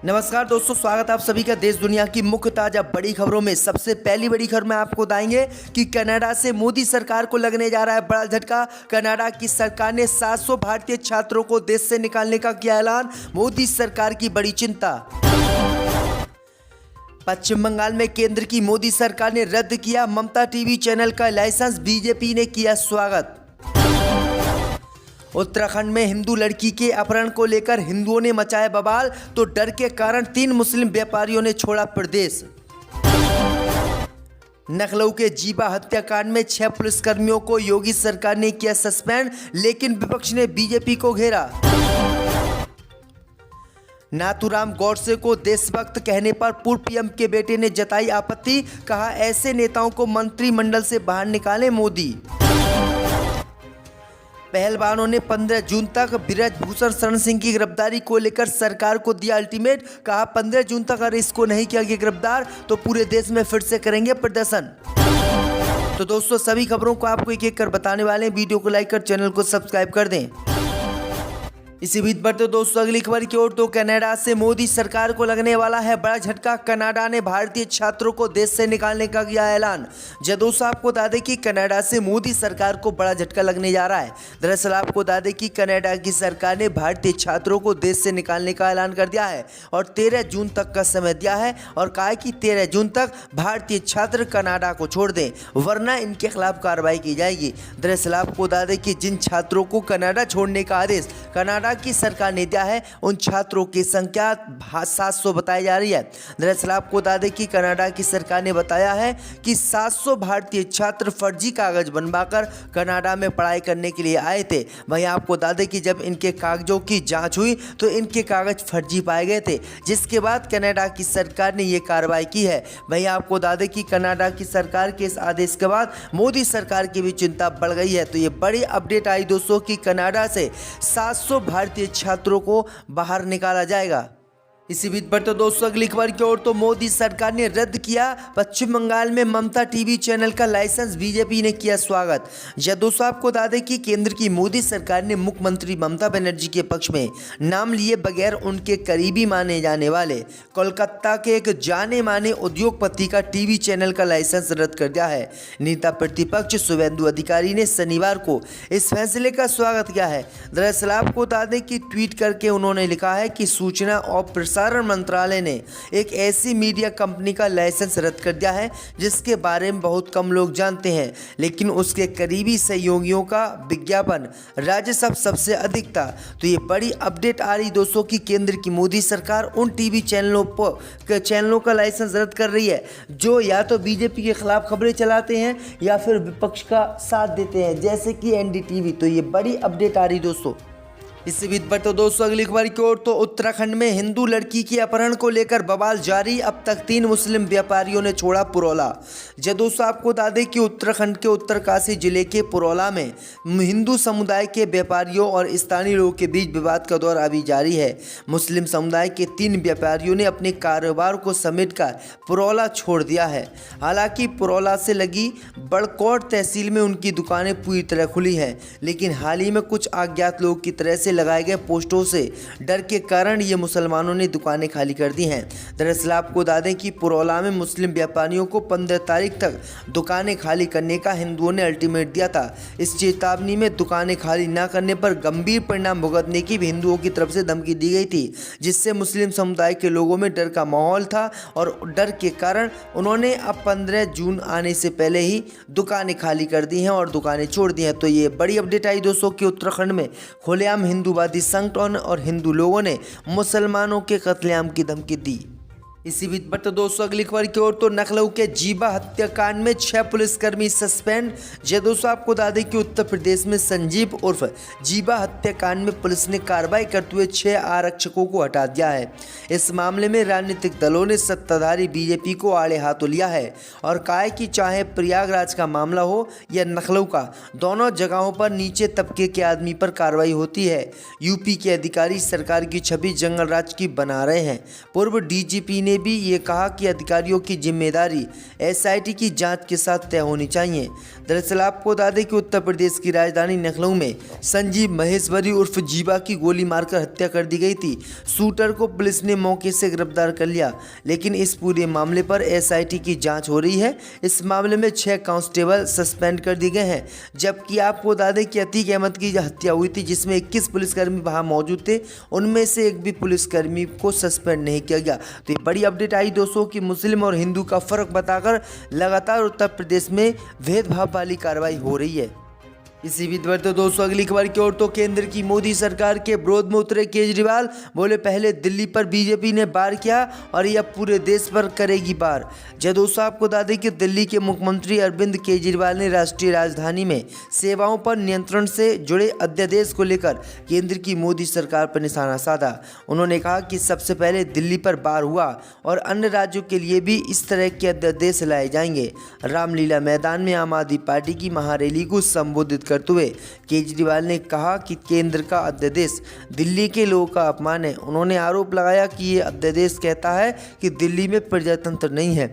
नमस्कार दोस्तों, स्वागत है आप सभी का देश दुनिया की मुख्य ताजा बड़ी खबरों में। सबसे पहली बड़ी खबर में आपको बताएंगे कि कनाडा से मोदी सरकार को लगने जा रहा है बड़ा झटका। कनाडा की सरकार ने 700 भारतीय छात्रों को देश से निकालने का किया ऐलान। मोदी सरकार की बड़ी चिंता। पश्चिम बंगाल में केंद्र की मोदी सरकार ने रद्द किया ममता टीवी चैनल का लाइसेंस, बीजेपी ने किया स्वागत। उत्तराखंड में हिंदू लड़की के अपहरण को लेकर हिंदुओं ने मचाया बवाल, तो डर के कारण 3 मुस्लिम व्यापारियों ने छोड़ा प्रदेश। लखनऊ के जीबा हत्याकांड में 6 पुलिसकर्मियों को योगी सरकार ने किया सस्पेंड, लेकिन विपक्ष ने बीजेपी को घेरा। नाथूराम गौडसे को देशभक्त कहने पर पूर्व पीएम के बेटे ने जताई आपत्ति, कहा ऐसे नेताओं को मंत्रिमंडल से बाहर निकाले मोदी। पहलवानों ने 15 जून तक ब्रजभूषण शरण सिंह की गिरफ्तारी को लेकर सरकार को दिया अल्टीमेट, कहा 15 जून तक अगर इसको नहीं किया गया गिरफ्तार तो पूरे देश में फिर से करेंगे प्रदर्शन। तो दोस्तों, सभी खबरों को आपको एक एक कर बताने वाले हैं। वीडियो को लाइक कर चैनल को सब्सक्राइब कर दें। इसी बीच बढ़ते दोस्तों अगली खबर की ओर, तो कनाडा से मोदी सरकार को लगने वाला है बड़ा झटका। कनाडा ने भारतीय छात्रों को देश से निकालने का किया ऐलान। दोस्तों, आपको बता दें कि कनाडा से मोदी सरकार को बड़ा झटका लगने जा रहा है। दरअसल आपको बता दें कि कनाडा की सरकार ने भारतीय छात्रों को देश से निकालने का ऐलान कर दिया है और 13 जून तक का समय दिया है और कहा है कि 13 जून तक भारतीय छात्र कनाडा को छोड़ दें, वरना इनके खिलाफ कार्रवाई की जाएगी। दरअसल आपको बता दें कि जिन छात्रों को कनाडा छोड़ने का आदेश कनाडा की सरकार ने दिया है, उन छात्रों की संख्या 700 बताई जा रही है। दरअसल आपको बता दें कि कनाडा की सरकार ने बताया है कि 700 भारतीय छात्र फर्जी कागज बनवाकर कनाडा में पढ़ाई करने के लिए आए थे। वहीं आपको बता दें कि जब इनके कागजों की जांच हुई तो इनके कागज फर्जी पाए गए थे, जिसके बाद कनाडा की सरकार ने ये कार्रवाई की है। वहीं आपको बता दें कि कनाडा की सरकार के इस आदेश के बाद मोदी सरकार की भी चिंता बढ़ गई है। तो ये बड़ी अपडेट आई दोस्तों कि कनाडा से 700 भारतीय छात्रों को बाहर निकाला जाएगा। इसी बीच बढ़ते दोस्तों अगली खबर की ओर, तो मोदी सरकार ने रद्द किया पश्चिम बंगाल में ममता टीवी चैनल का लाइसेंस, बीजेपी ने किया स्वागत। दोस्तों, आपको बता दें कि केंद्र की मोदी सरकार ने मुख्यमंत्री ममता बनर्जी के पक्ष में नाम लिए बगैर उनके करीबी माने जाने वाले कोलकाता के एक जाने माने उद्योगपति का टीवी चैनल का लाइसेंस रद्द कर दिया है। नेता प्रतिपक्ष शुभेंदु अधिकारी ने शनिवार को इस फैसले का स्वागत किया है। दरअसल आपको बता दें कि ट्वीट करके उन्होंने लिखा है कि सूचना और प्रसारण मंत्रालय ने एक ऐसी मीडिया कंपनी का लाइसेंस रद्द कर दिया है जिसके बारे में बहुत कम लोग जानते हैं, लेकिन उसके करीबी सहयोगियों का विज्ञापन राज्यसभा सबसे अधिक था। तो ये बड़ी अपडेट आ रही दोस्तों कि केंद्र की मोदी सरकार उन टीवी चैनलों का लाइसेंस रद्द कर रही है जो या तो बीजेपी के खिलाफ खबरें चलाते हैं या फिर विपक्ष का साथ देते हैं, जैसे कि एनडीटीवी। तो ये बड़ी अपडेट आ रही दोस्तों। इससे बीच बढ़ते दोस्तों अगली खबर की ओर, तो उत्तराखंड में हिंदू लड़की के अपहरण को लेकर बवाल जारी। अब तक 3 मुस्लिम व्यापारियों ने छोड़ा पुरौला। दोस्तों, आपको बता दें कि उत्तराखंड के उत्तरकाशी जिले के पुरौला में हिंदू समुदाय के व्यापारियों और स्थानीय लोगों के बीच विवाद का दौर अभी जारी है। मुस्लिम समुदाय के 3 व्यापारियों ने अपने कारोबार को समेटकर पुरौला छोड़ दिया है। हालांकि पुरौला से लगी बड़कोट तहसील में उनकी दुकानें पूरी तरह खुली हैं, लेकिन हाल ही में कुछ अज्ञात लोग की तरह से लगाए गए पोस्टरों से डर के कारण ये मुसलमानों ने दुकानें खाली कर दी हैं। दरअसल आपको बता दें कि पुरौला में मुस्लिम व्यापारियों को 15 तारीख तक दुकानें खाली करने का हिंदुओं ने अल्टीमेट दिया था। इस चेतावनी में दुकानें खाली न करने पर गंभीर परिणाम भुगतने की भी हिंदुओं की तरफ से धमकी दी गई थी, जिससे मुस्लिम समुदाय के लोगों में डर का माहौल था और डर के कारण उन्होंने अब 15 जून आने से पहले ही दुकानें खाली कर दी हैं और दुकानें छोड़ दी हैं। तो ये बड़ी अपडेट आई दोस्तों कि उत्तराखंड में खुलेआम हिंदूवादी संगठन और हिंदू लोगों ने मुसलमानों के कत्लेआम की धमकी दी। इसी बीच बढ़ते दोस्तों अगली खबर की ओर, तो लखनऊ के जीबा हत्याकांड में 6 पुलिसकर्मी सस्पेंड। दोस्तों, आपको बता दें कि उत्तर प्रदेश में संजीव उर्फ जीबा हत्याकांड में पुलिस ने कार्रवाई करते हुए 6 आरक्षकों को हटा दिया है। इस मामले में राजनीतिक दलों ने सत्ताधारी बीजेपी को आड़े हाथों लिया है और कहा है कि चाहे प्रयागराज का मामला हो या लखनऊ का, दोनों जगहों पर नीचे तबके के आदमी पर कार्रवाई होती है। यूपी के अधिकारी सरकार की छवि जंगल राज की बना रहे हैं। पूर्व डीजीपी ने ने भी ये कहा कि अधिकारियों की जिम्मेदारी एसआईटी की जांच के साथ तय होनी चाहिए। दरअसल आपको बता दें कि उत्तर प्रदेश की राजधानी लखनऊ में संजीव महेश्वरी उर्फ जीवा की गोली मारकर हत्या कर दी गई थी। शूटर को पुलिस ने मौके से गिरफ्तार कर लिया, लेकिन इस पूरे मामले पर एसआईटी की जांच हो रही है। इस मामले में 6 कांस्टेबल सस्पेंड कर दिए गए हैं, जबकि आपको बता दें कि अतीक अहमद की हत्या हुई थी जिसमें 21 पुलिसकर्मी वहां मौजूद थे, उनमें से एक भी पुलिसकर्मी को सस्पेंड नहीं किया गया। तो ये बड़ी अपडेट आई दोस्तों कि मुस्लिम और हिंदू का फर्क बताकर लगातार उत्तर प्रदेश में भेदभाव वाली कार्रवाई हो रही है। इसी बीच बढ़ते दोस्तों अगली खबर की ओर तो केंद्र की मोदी सरकार के विरोध में उतरे केजरीवाल। बोले पहले दिल्ली पर बीजेपी ने वार किया और यह पूरे देश पर करेगी वार। जब दोस्तों आपको बता दें कि दिल्ली के मुख्यमंत्री अरविंद केजरीवाल ने राष्ट्रीय राजधानी में सेवाओं पर नियंत्रण से जुड़े अध्यादेश को लेकर केंद्र की मोदी सरकार पर निशाना साधा। उन्होंने कहा कि सबसे पहले दिल्ली पर वार हुआ और अन्य राज्यों के लिए भी इस तरह के अध्यादेश लाए जाएंगे। रामलीला मैदान में आम आदमी पार्टी की महारैली को संबोधित करते हुए केजरीवाल ने कहा कि केंद्र का अध्यादेश दिल्ली के लोगों का अपमान है। उन्होंने आरोप लगाया कि ये अध्यादेश कहता है कि दिल्ली में प्रजातंत्र नहीं है।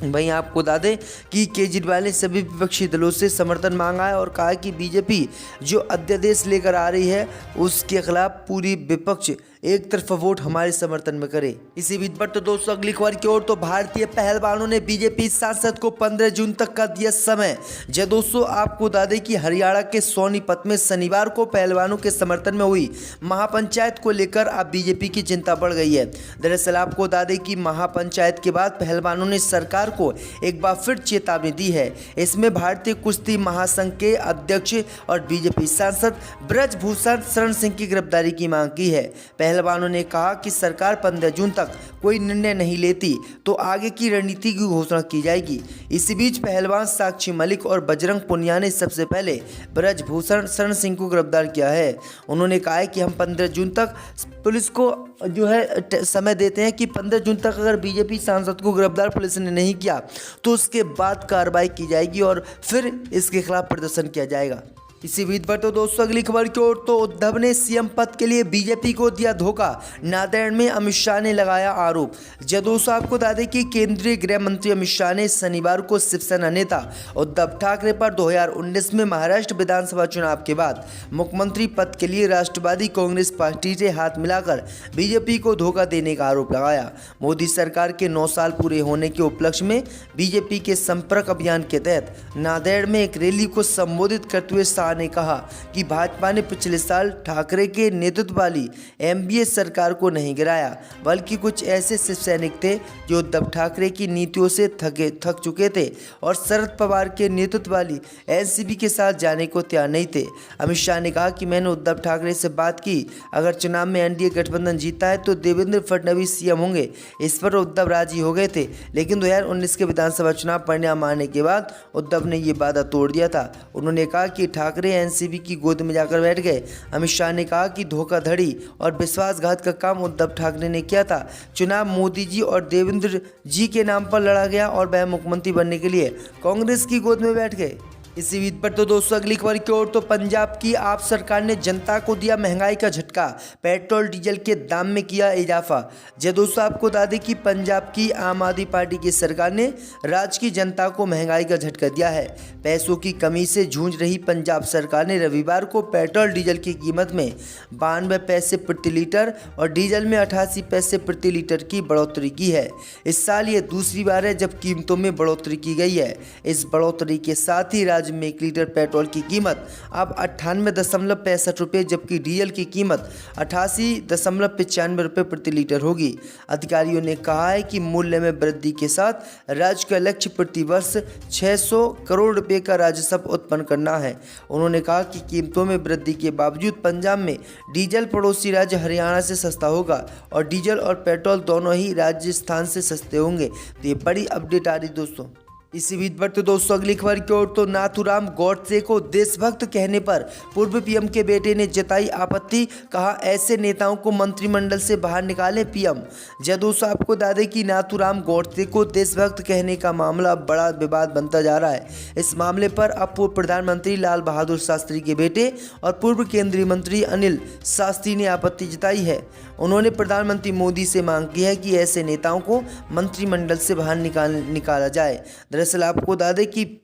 वहीं आपको बता दें कि केजरीवाल ने सभी विपक्षी दलों से समर्थन मांगा है और कहा कि बीजेपी जो अध्यादेश लेकर आ रही है उसके खिलाफ पूरी विपक्ष एक तरफा वोट हमारे समर्थन में करे। इसी बीच पर तो दोस्तों अगली खबर की ओर तो भारतीय पहलवानों ने बीजेपी सांसद को 15 जून तक का दिया समय। जब दोस्तों आपको बता दें कि हरियाणा के सोनीपत में शनिवार को पहलवानों के समर्थन में हुई महापंचायत को लेकर अब बीजेपी की चिंता बढ़ गई है। दरअसल आपको बता दें कि महापंचायत के बाद पहलवानों ने सरकार को एक बार फिर चेतावनी दी है। इसमें भारतीय कुश्ती महासंघ के अध्यक्ष और बीजेपी सांसद ब्रजभूषण शरण सिंह की गिरफ्तारी की मांग की है। पहलवानों ने कहा कि सरकार 15 जून तक कोई निर्णय नहीं लेती तो आगे की रणनीति की घोषणा की जाएगी। इसी बीच पहलवान साक्षी मलिक और बजरंग पुनिया ने सबसे पहले ब्रजभूषण शरण सिंह को गिरफ्तार किया है। उन्होंने कहा है कि हम 15 जून तक पुलिस को जो है समय देते हैं कि 15 जून तक अगर बीजेपी सांसद को गिरफ्तार पुलिस ने नहीं किया तो उसके बाद कार्रवाई की जाएगी और फिर इसके खिलाफ प्रदर्शन किया जाएगा। इसी बीच पर तो दोस्तों अगली खबर की ओर तो उद्धव ने सीएम पद के लिए बीजेपी को दिया धोखा। नांदेड़ में अमित शाह ने लगाया आरोप। जब दोस्तों आपको बता दें कि केंद्रीय गृह मंत्री अमित शाह ने शनिवार को शिवसेना नेता उद्धव ठाकरे पर 2019 में महाराष्ट्र विधानसभा चुनाव के बाद मुख्यमंत्री पद के लिए राष्ट्रवादी कांग्रेस पार्टी से हाथ मिलाकर बीजेपी को धोखा देने का आरोप लगाया। मोदी सरकार के 9 साल पूरे होने के उपलक्ष्य में बीजेपी के संपर्क अभियान के तहत नांदेड़ में एक रैली को संबोधित करते हुए शाह ने कहा कि भाजपा ने पिछले साल ठाकरे के नेतृत्व वाली एनडीए सरकार को नहीं गिराया, बल्कि कुछ ऐसे शिव सैनिक थे जो उद्धव ठाकरे की नीतियों से थक चुके थे और शरद पवार के नेतृत्व वाली एनसीपी के साथ जाने को तैयार नहीं थे। अमित शाह ने कहा कि मैंने उद्धव ठाकरे से बात की, अगर चुनाव में एनडीए गठबंधन जीता है तो देवेंद्र फडणवीस सीएम होंगे। इस पर उद्धव राजी हो गए थे, लेकिन 2019 के विधानसभा चुनाव परिणाम आने के बाद उद्धव ने ये वादा तोड़ दिया था। उन्होंने कहा कि ठाकरे एनसीपी की गोद में जाकर बैठ गए। अमित शाह ने कहा कि धोखाधड़ी और विश्वासघात का काम उद्धव ठाकरे ने किया था। चुनाव मोदी जी और देवेंद्र जी के नाम पर लड़ा गया और वह मुख्यमंत्री बनने के लिए कांग्रेस की गोद में बैठ गए। इसी बीच पर तो दोस्तों अगली खबर की ओर तो पंजाब की आप सरकार ने जनता को दिया महंगाई का झटका। पेट्रोल डीजल के दाम में किया इजाफा। जब दोस्तों आपको बता दें कि पंजाब की आम आदमी पार्टी की सरकार ने राज्य की जनता को महंगाई का झटका दिया है। पैसों की कमी से जूझ रही पंजाब सरकार ने रविवार को पेट्रोल डीजल की कीमत में 92 पैसे प्रति लीटर और डीजल में 88 पैसे प्रति लीटर की बढ़ोतरी की है। इस साल ये दूसरी बार है जब कीमतों में बढ़ोतरी की गई है। इस बढ़ोतरी के साथ ही में 1 लीटर पेट्रोल की कीमत अब 98.65 रुपये जबकि डीजल की कीमत 88.95 रुपये प्रति लीटर होगी। अधिकारियों ने कहा है कि मूल्य में वृद्धि के साथ राज्य का लक्ष्य प्रति वर्ष 600 करोड़ रुपए का राजस्व उत्पन्न करना है। उन्होंने कहा कि कीमतों में वृद्धि के बावजूद पंजाब में डीजल पड़ोसी राज्य हरियाणा से सस्ता होगा और डीजल और पेट्रोल दोनों ही राजस्थान से सस्ते होंगे। तो ये बड़ी अपडेट आ रही दोस्तों। इसी बीच पर तो दोस्तों अगली खबर की ओर तो नाथूराम गौडसे को देशभक्त कहने पर पूर्व पीएम के बेटे ने जताई आपत्ति। कहा ऐसे नेताओं को मंत्रिमंडल से बाहर निकालें पीएम। जब दोस्तों आपको बता दें कि नाथूराम गौडसे को देशभक्त कहने का मामला बड़ा विवाद बनता जा रहा है। इस मामले पर अब पूर्व प्रधानमंत्री लाल बहादुर शास्त्री के बेटे और पूर्व केंद्रीय मंत्री अनिल शास्त्री ने आपत्ति जताई है। उन्होंने प्रधानमंत्री मोदी से मांग की है कि ऐसे नेताओं को मंत्रिमंडल से बाहर निकाला जाए। दरअसल आपको बता दें कि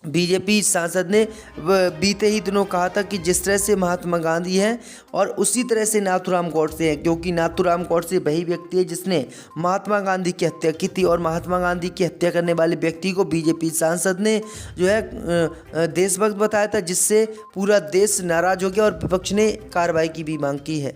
बीजेपी सांसद ने बीते ही दिनों कहा था कि जिस तरह से महात्मा गांधी हैं और उसी तरह से नाथूराम गॉडसे हैं, क्योंकि नाथूराम गॉडसे वही व्यक्ति है जिसने महात्मा गांधी की हत्या की थी और महात्मा गांधी की हत्या करने वाले व्यक्ति को बीजेपी सांसद ने जो है देशभक्त बताया था, जिससे पूरा देश नाराज हो गया और विपक्ष ने कार्रवाई की भी मांग की है।